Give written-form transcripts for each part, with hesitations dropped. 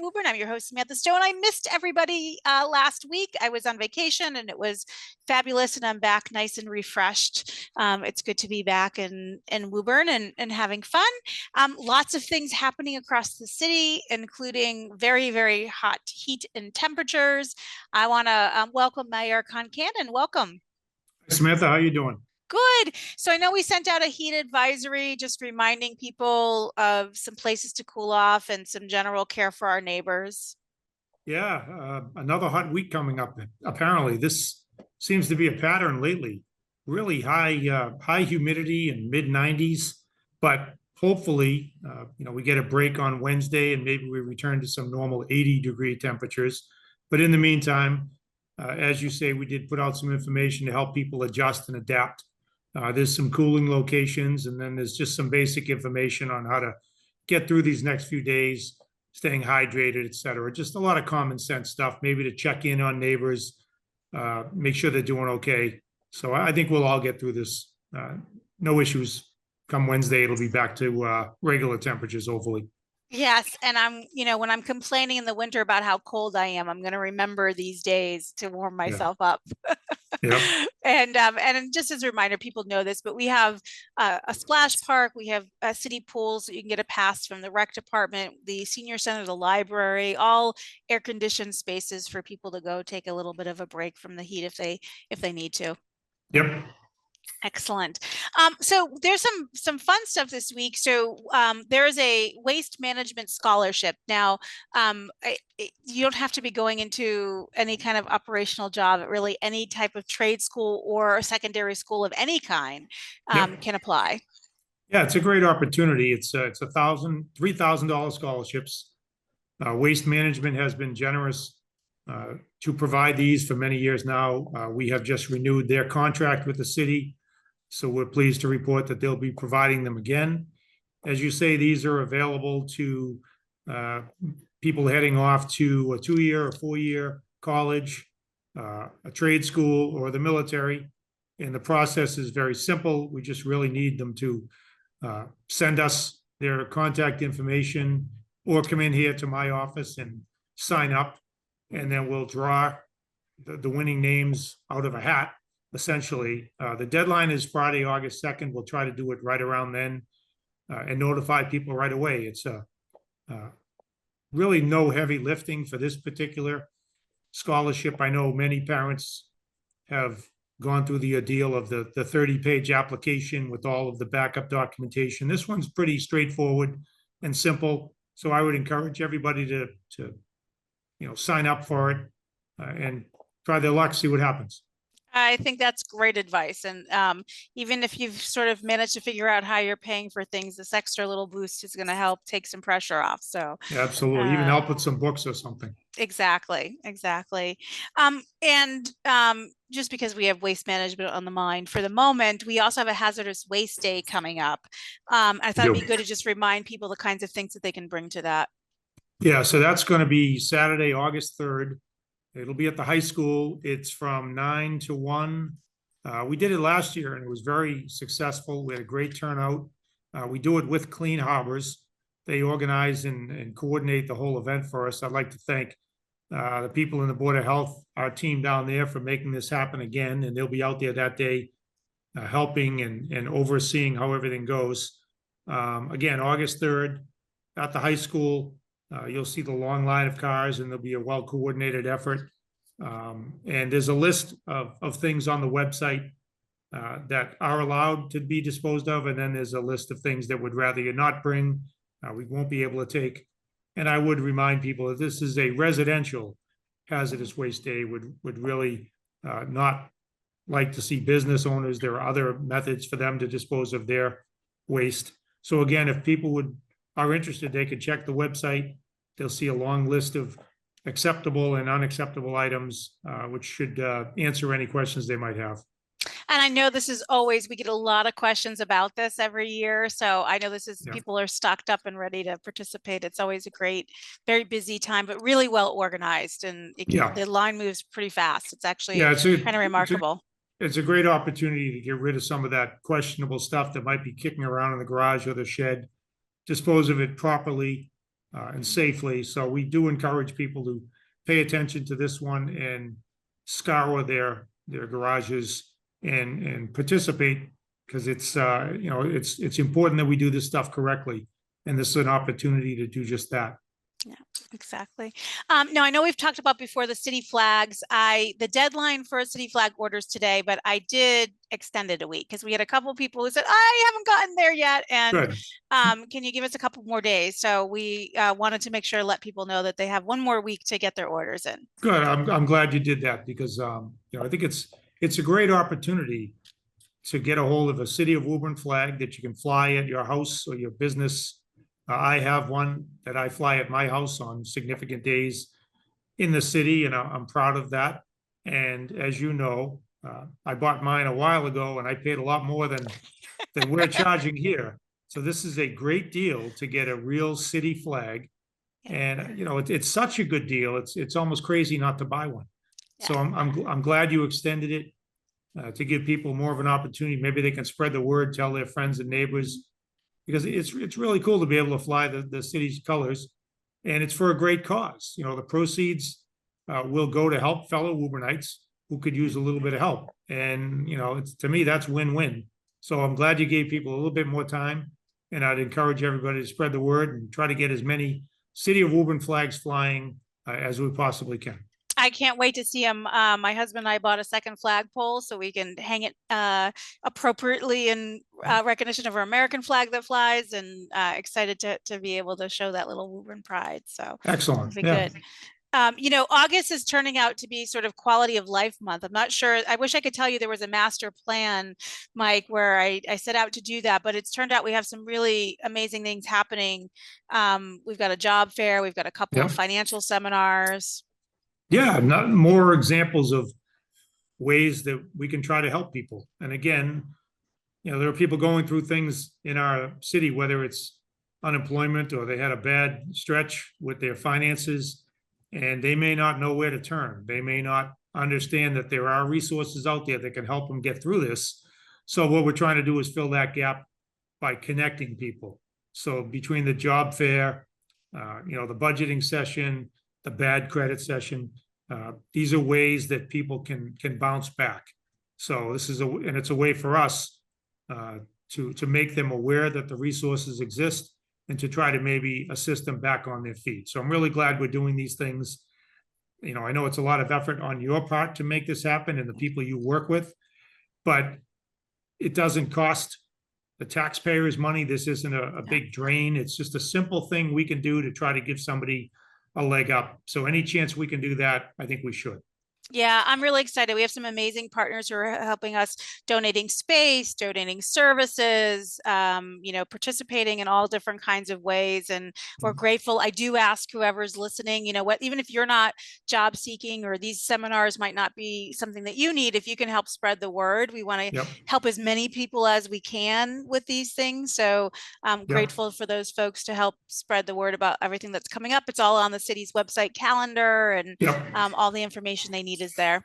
Woburn. I'm your host, Samantha Stone. I missed everybody last week. I was on vacation and it was fabulous, and I'm back nice and refreshed. It's good to be back in Woburn and having fun. Lots of things happening across the city, including very, very hot heat and temperatures. I want to welcome Mayor Concannon. Welcome. Samantha, how you doing? Good. So I know we sent out a heat advisory, just reminding people of some places to cool off and some general care for our neighbors. Yeah, another hot week coming up. Apparently, this seems to be a pattern lately. Really high humidity and mid 90s, but hopefully, we get a break on Wednesday and maybe we return to some normal 80-degree temperatures. But in the meantime, as you say, we did put out some information to help people adjust and adapt. There's some cooling locations, and then there's just some basic information on how to get through these next few days, staying hydrated, et cetera. Just a lot of common sense stuff, maybe to check in on neighbors, make sure they're doing okay. So I think we'll all get through this. No issues. Come Wednesday, it'll be back to regular temperatures, hopefully. Yes, and when I'm complaining in the winter about how cold I am, I'm going to remember these days to warm Yeah. myself up. Yep. And just as a reminder, people know this, but we have a splash park, we have city pools that you can get a pass from the rec department, the senior center, the library, all air conditioned spaces for people to go take a little bit of a break from the heat if they need to. Yep. Excellent. So there's some fun stuff this week. So there is a waste management scholarship. Now, you don't have to be going into any kind of operational job. Really, any type of trade school or a secondary school of any kind can apply. Yeah, it's a great opportunity. It's $3,000 scholarships. Waste Management has been generous to provide these for many years now. We have just renewed their contract with the city, so we're pleased to report that they'll be providing them again. As you say, these are available to people heading off to a 2-year or 4-year college, a trade school, or the military. And the process is very simple. We just really need them to send us their contact information or come in here to my office and sign up. And then we'll draw the winning names out of a hat, essentially. The deadline is Friday, August 2nd. We'll try to do it right around then and notify people right away. It's really no heavy lifting for this particular scholarship. I know many parents have gone through the ordeal of the 30-page application with all of the backup documentation. This one's pretty straightforward and simple. So I would encourage everybody to sign up for it and try their luck, see what happens. I think that's great advice. And even if you've sort of managed to figure out how you're paying for things, this extra little boost is going to help take some pressure off. So yeah, absolutely. Even help with some books or something. Exactly. Just because we have waste management on the mind for the moment, we also have a hazardous waste day coming up. I thought it'd be good to just remind people the kinds of things that they can bring to that. Yeah, so that's going to be Saturday, August 3rd. It'll be at the high school. It's from 9 to 1. We did it last year and it was very successful. We had a great turnout. We do it with Clean Harbors. They organize and coordinate the whole event for us. I'd like to thank the people in the Board of Health, our team down there, for making this happen again. And they'll be out there that day helping and overseeing how everything goes. Again, August 3rd at the high school. You'll see the long line of cars and there'll be a well-coordinated effort. And there's a list of things on the website that are allowed to be disposed of. And then there's a list of things that would rather you not bring, we won't be able to take. And I would remind people that this is a residential hazardous waste day, would really not like to see business owners. There are other methods for them to dispose of their waste. So again, if people are interested, they could check the website. They'll see a long list of acceptable and unacceptable items, which should answer any questions they might have. And I know this is always, we get a lot of questions about this every year. So I know this is, people are stocked up and ready to participate. It's always a great, very busy time, but really well organized. And the line moves pretty fast. It's actually kind of remarkable. It's a great opportunity to get rid of some of that questionable stuff that might be kicking around in the garage or the shed, dispose of it properly, and safely. So we do encourage people to pay attention to this one and scour their garages and participate, because it's it's important that we do this stuff correctly, and this is an opportunity to do just that. Yeah, exactly. Now I know we've talked about before the city flags. The deadline for city flag orders today, but I did extend it a week because we had a couple of people who said, I haven't gotten there yet. And can you give us a couple more days? So we wanted to make sure to let people know that they have one more week to get their orders in. Good. I'm glad you did that, because I think it's a great opportunity to get a hold of a City of Woburn flag that you can fly at your house or your business. I have one that I fly at my house on significant days in the city, and I'm proud of that. And as you know, I bought mine a while ago, and I paid a lot more than we're charging here. So this is a great deal to get a real city flag, and it's such a good deal. It's almost crazy not to buy one. So I'm glad you extended it to give people more of an opportunity. Maybe they can spread the word, tell their friends and neighbors, because it's really cool to be able to fly the city's colors, and it's for a great cause. The proceeds will go to help fellow Woburnites who could use a little bit of help, and to me, that's win-win. So I'm glad you gave people a little bit more time, and I'd encourage everybody to spread the word and try to get as many City of Woburn flags flying as we possibly can. I can't wait to see them. My husband and I bought a second flagpole so we can hang it appropriately in recognition of our American flag that flies, and excited to be able to show that little Woburn pride. So excellent. It'll be good. August is turning out to be sort of quality of life month. I'm not sure. I wish I could tell you there was a master plan, Mike, where I set out to do that, but it's turned out we have some really amazing things happening. We've got a job fair. We've got a couple of financial seminars. Yeah, not more examples of ways that we can try to help people. And again, there are people going through things in our city, whether it's unemployment or they had a bad stretch with their finances, and they may not know where to turn. They may not understand that there are resources out there that can help them get through this. So what we're trying to do is fill that gap by connecting people. So between the job fair, the budgeting session, the bad credit session, these are ways that people can bounce back. So this is it's a way for us to make them aware that the resources exist, and to try to maybe assist them back on their feet. So I'm really glad we're doing these things. I know it's a lot of effort on your part to make this happen and the people you work with, but it doesn't cost the taxpayers money. This isn't a big drain. It's just a simple thing we can do to try to give somebody a leg up. So any chance we can do that, I think we should. Yeah, I'm really excited. We have some amazing partners who are helping us, donating space, donating services, participating in all different kinds of ways. And we're grateful. I do ask whoever's listening, even if you're not job seeking or these seminars might not be something that you need, if you can help spread the word, we want to help as many people as we can with these things. So I'm grateful for those folks to help spread the word about everything that's coming up. It's all on the city's website calendar, and all the information they need is there.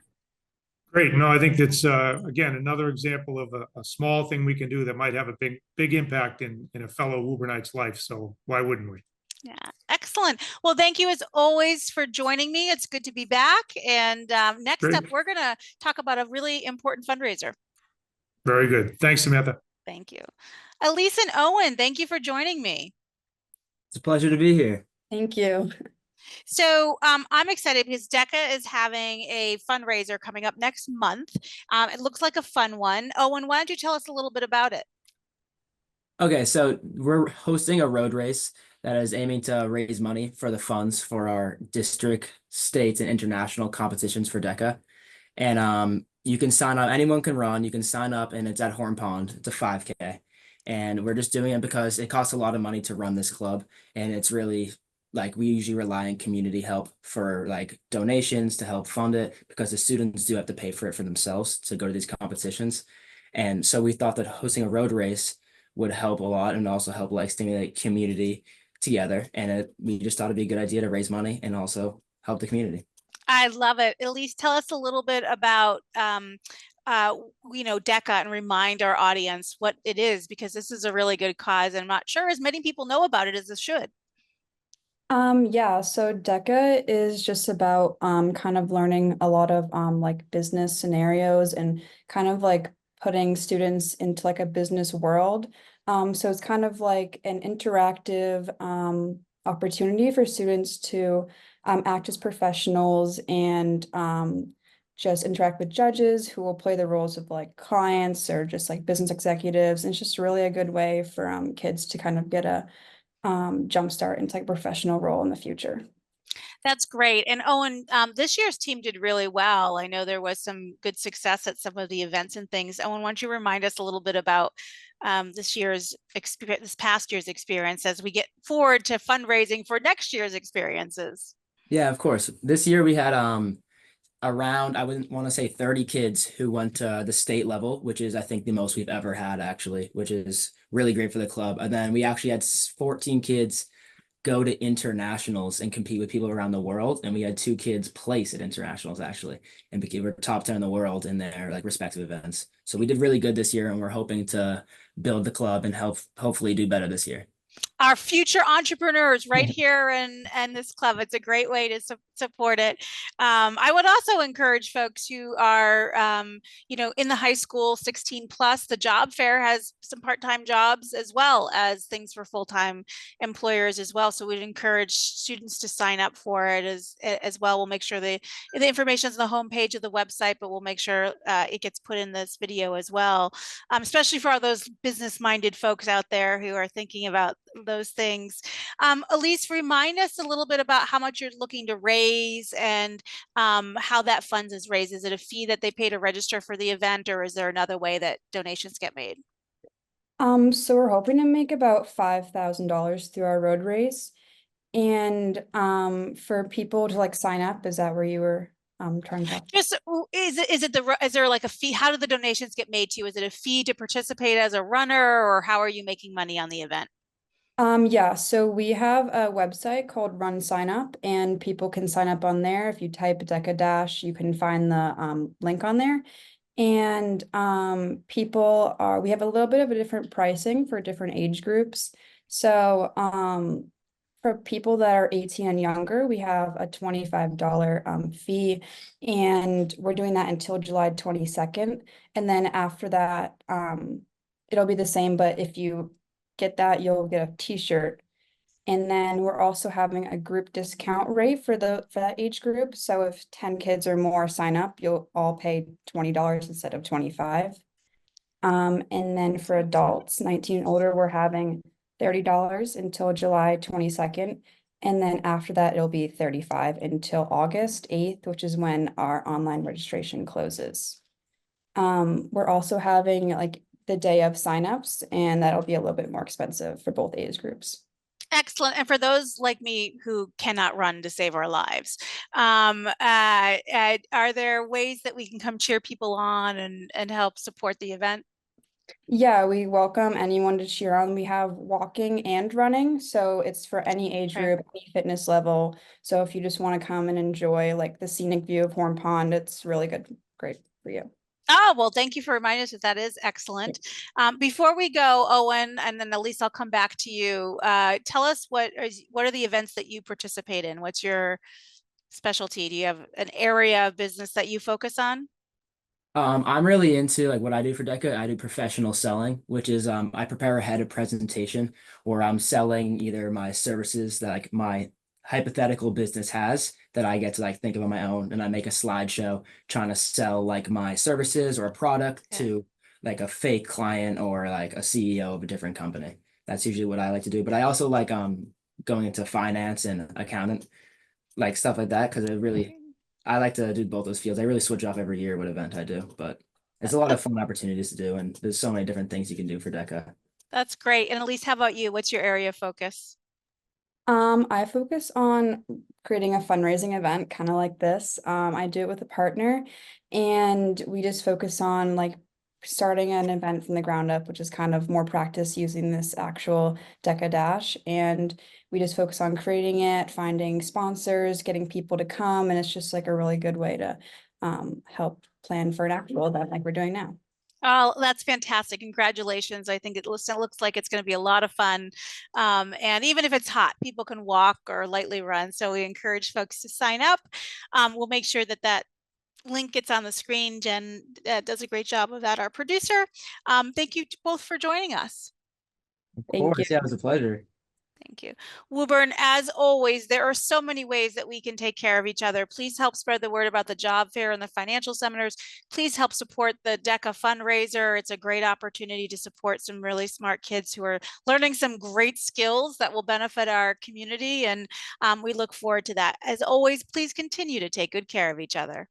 Great. No, I think that's again another example of a small thing we can do that might have a big impact in a fellow Woburnite's life. So why wouldn't we? Yeah, excellent. Well, thank you as always for joining me. It's good to be back. And next up, we're going to talk about a really important fundraiser. Very good. Thanks, Samantha. Thank you. Elise and Owen, thank you for joining me. It's a pleasure to be here. Thank you. So I'm excited because DECA is having a fundraiser coming up next month. It looks like a fun one. Owen, why don't you tell us a little bit about it? Okay, so we're hosting a road race that is aiming to raise money for the funds for our district, state, and international competitions for DECA. And you can sign up, anyone can run, you can sign up, and it's at Horn Pond. It's a 5K. And we're just doing it because it costs a lot of money to run this club, and it's really we usually rely on community help for donations to help fund it, because the students do have to pay for it for themselves to go to these competitions. And so we thought that hosting a road race would help a lot, and also help stimulate community together. And we just thought it'd be a good idea to raise money and also help the community. I love it. Elise, tell us a little bit about DECA, and remind our audience what it is, because this is a really good cause, and I'm not sure as many people know about it as it should. Yeah, so DECA is just about kind of learning a lot of like business scenarios and kind of like putting students into like a business world. So it's kind of like an interactive opportunity for students to act as professionals and just interact with judges who will play the roles of like clients or just like business executives. And it's just really a good way for kids to kind of get a jumpstart into like a professional role in the future. That's great. And Owen, this year's team did really well. I know there was some good success at some of the events and things. Owen, why don't you remind us a little bit about this year's experience, this past year's experience, as we get forward to fundraising for next year's experiences? Yeah, of course. This year we had around, I wouldn't want to say 30 kids who went to the state level, which is I think the most we've ever had actually, which is really great for the club. And then we actually had 14 kids go to internationals and compete with people around the world. And we had 2 kids place at internationals actually, and we were top 10 in the world in their like respective events. So we did really good this year, and we're hoping to build the club and hopefully do better this year. Our future entrepreneurs right here and this club. It's a great way to support it. I would also encourage folks who are, in the high school 16 plus, the job fair has some part-time jobs as well as things for full-time employers as well. So we'd encourage students to sign up for it as well. We'll make sure the information is on the homepage of the website, but we'll make sure it gets put in this video as well, especially for all those business-minded folks out there who are thinking about those things. Elise, remind us a little bit about how much you're looking to raise and how that funds is raised. Is it a fee that they pay to register for the event, or is there another way that donations get made? So we're hoping to make about $5,000 through our road race. And for people to like sign up, is that where you were trying to talk? Just is there like a fee? How do the donations get made to you? Is it a fee to participate as a runner, or how are you making money on the event? Yeah, so we have a website called Run Sign Up, and people can sign up on there. If you type Deca Dash, you can find the link on there. And we have a little bit of a different pricing for different age groups. So for people that are 18 and younger, we have a $25 fee, and we're doing that until July 22nd. And then after that, it'll be the same, but if you get that, you'll get a t-shirt. And then we're also having a group discount rate for that age group. So if 10 kids or more sign up, you'll all pay $20 instead of 25. And then for adults 19 and older, we're having $30 until July 22nd. And then after that, it'll be 35 until August 8th, which is when our online registration closes. We're also having like the day of signups, and that'll be a little bit more expensive for both age groups. Excellent. And for those like me who cannot run to save our lives, are there ways that we can come cheer people on and help support the event? Yeah, we welcome anyone to cheer on. We have walking and running, so it's for any age group, any fitness level. So if you just want to come and enjoy like the scenic view of Horn Pond, it's really great for you. Oh, well, thank you for reminding us that is excellent. Before we go, Owen, and then Elise, I'll come back to you. Tell us what are the events that you participate in? What's your specialty? Do you have an area of business that you focus on? I'm really into like what I do for DECA. I do professional selling, which is I prepare ahead a presentation where I'm selling either my services that like my hypothetical business has that I get to like think of on my own, and I make a slideshow trying to sell like my services or a product to like a fake client or like a CEO of a different company. That's usually what I like to do. But I also like going into finance and accountant, like stuff like that, because it really I like to do both those fields. I really switch off every year what event I do, but it's a lot of fun opportunities to do, and there's so many different things you can do for DECA. That's great. And Elise, how about you? What's your area of focus? I focus on creating a fundraising event, kind of like this. I do it with a partner, and we just focus on like starting an event from the ground up, which is kind of more practice using this actual Deca Dash. And we just focus on creating it, finding sponsors, getting people to come, and it's just like a really good way to help plan for an actual event like we're doing now. Oh, that's fantastic. Congratulations. I think it looks like it's going to be a lot of fun. And even if it's hot, people can walk or lightly run. So we encourage folks to sign up. We'll make sure that that link gets on the screen. Jen does a great job of that, our producer. Thank you both for joining us. Of Thank course, you. yeah, it was a pleasure. Thank you. Woburn, as always, there are so many ways that we can take care of each other. Please help spread the word about the job fair and the financial seminars. Please help support the DECA fundraiser. It's a great opportunity to support some really smart kids who are learning some great skills that will benefit our community. And we look forward to that. As always, please continue to take good care of each other.